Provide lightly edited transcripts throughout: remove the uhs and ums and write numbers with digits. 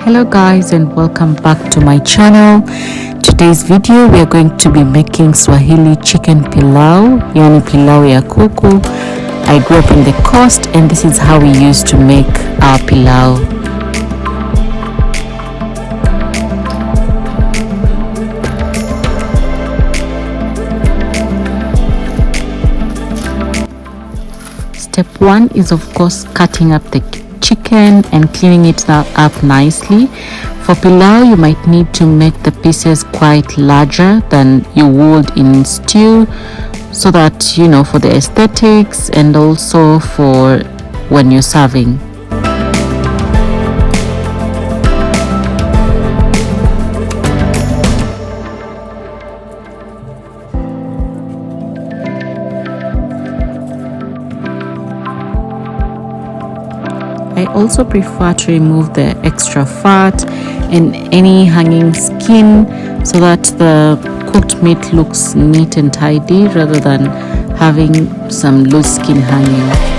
Hello guys, and welcome back to my channel. Today's video we are going to be making Swahili Chicken Pilau, yani pilau ya kuku. I grew up in the coast and this is how we used to make our pilau. Step 1 is of course cutting up the chicken and cleaning it up nicely. For pilau, you might need to make the pieces quite larger than you would in stew, so that for the aesthetics and also for when you're serving. I also prefer to remove the extra fat and any hanging skin so that the cooked meat looks neat and tidy rather than having some loose skin hanging.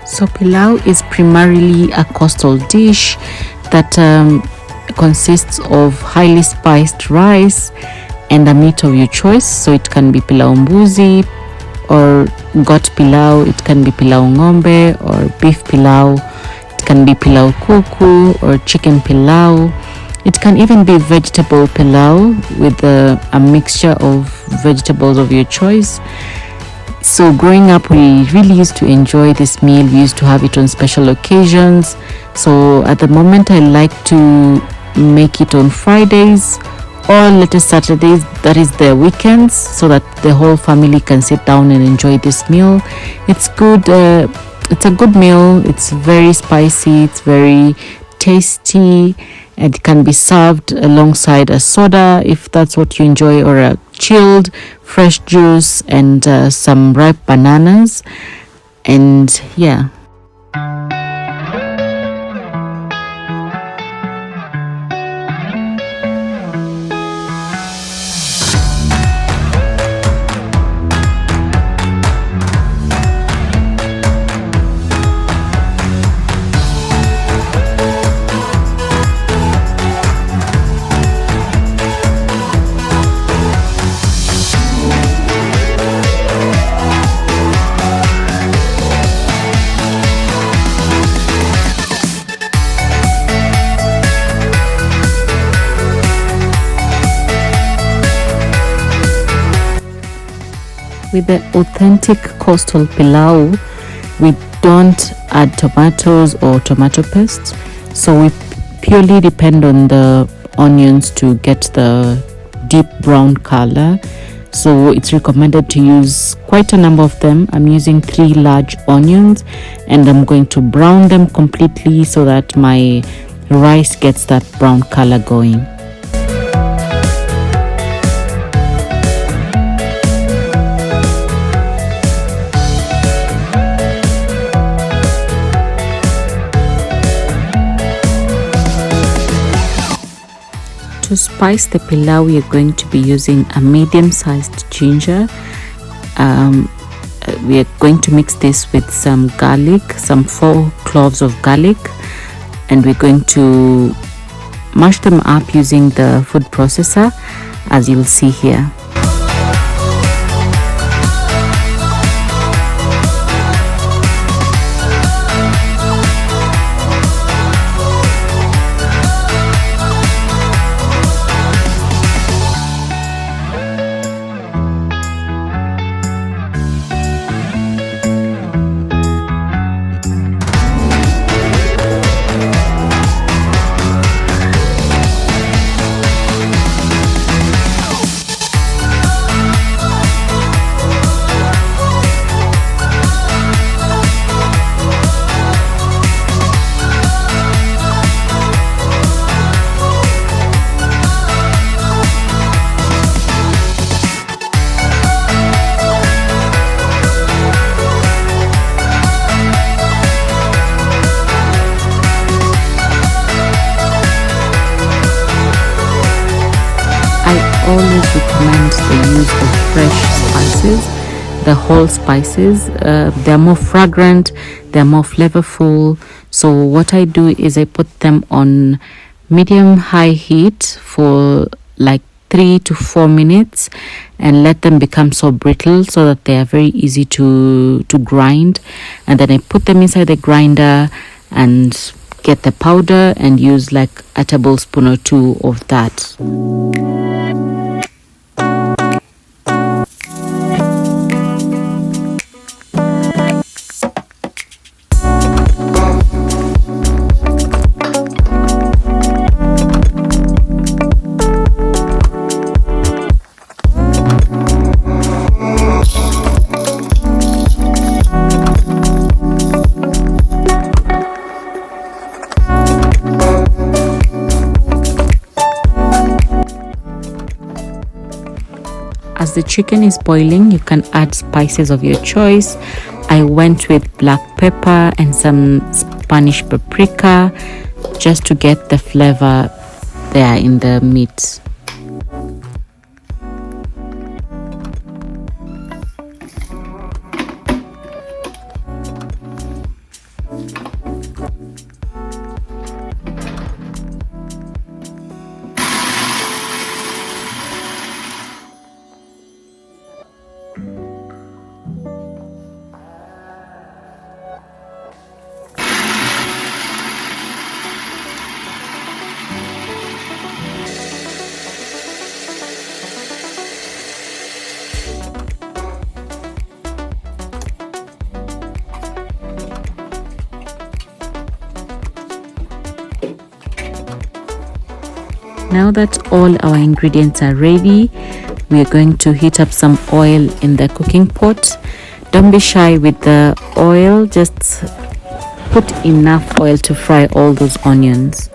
So pilau is primarily a coastal dish that consists of highly spiced rice and a meat of your choice. So it can be pilau mbuzi or goat pilau, it can be pilau ng'ombe or beef pilau, it can be pilau kuku or chicken pilau. It can even be vegetable pilau with a mixture of vegetables of your choice. So growing up, we really used to enjoy this meal. We used to have it on special occasions. So at the moment, I like to make it on Fridays or latest Saturdays, that is the weekends, so that the whole family can sit down and enjoy this meal. It's good. It's a good meal. It's very spicy. It's very tasty. And it can be served alongside a soda if that's what you enjoy, or a chilled fresh juice and some ripe bananas. And yeah. With the authentic Costal Pilau, we don't add tomatoes or tomato paste, so we purely depend on the onions to get the deep brown color. So it's recommended to use quite a number of them. I'm using 3 large onions, and I'm going to brown them completely so that my rice gets that brown color going. To spice the pilau, we are going to be using a medium-sized ginger. We are going to mix this with some garlic, some 4 cloves of garlic, and we're going to mash them up using the food processor, as you will see here. Always recommend the use of fresh spices, the whole spices. They're more fragrant, they're more flavorful. So what I do is I put them on medium high heat for like 3 to 4 minutes and let them become so brittle so that they are very easy to grind. And then I put them inside the grinder and get the powder and use like a tablespoon or 2 of that. As the chicken is boiling, you can add spices of your choice. I went with black pepper and some Spanish paprika just to get the flavor there in the meat. Now that all our ingredients are ready, we are going to heat up some oil in the cooking pot. Don't be shy with the oil, just put enough oil to fry all those onions.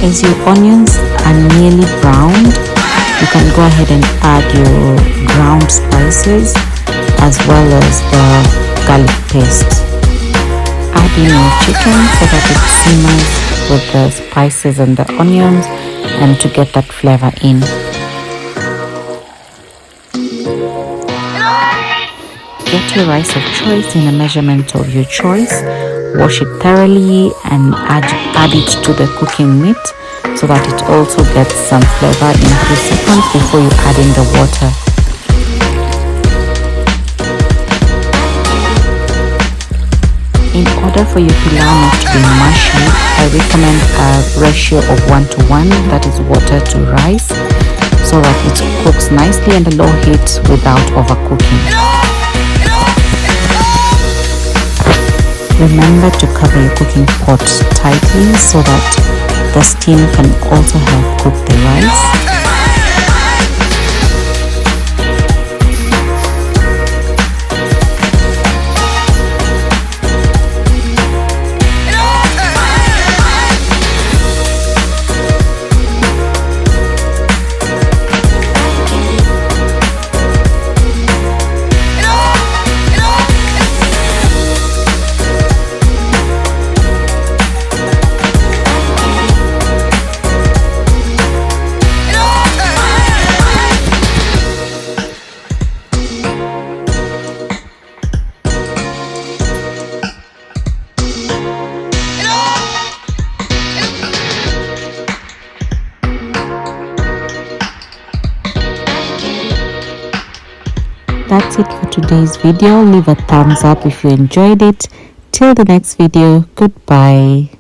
As your onions are nearly browned, you can go ahead and add your ground spices as well as the garlic paste. Add in your chicken so that it simmers with the spices and the onions and to get that flavor in. Get your rice of choice in a measurement of your choice. Wash it thoroughly and add it to the cooking meat so that it also gets some flavor in 3 seconds before you add in the water. In order for your pilau not to be mushy, I recommend a ratio of 1:1, that is water to rice, so that it cooks nicely on the low heat without overcooking. Remember to cover your cooking pot tightly so that the steam can also help cook the rice. That's it for today's video. Leave a thumbs up if you enjoyed it. Till the next video, goodbye.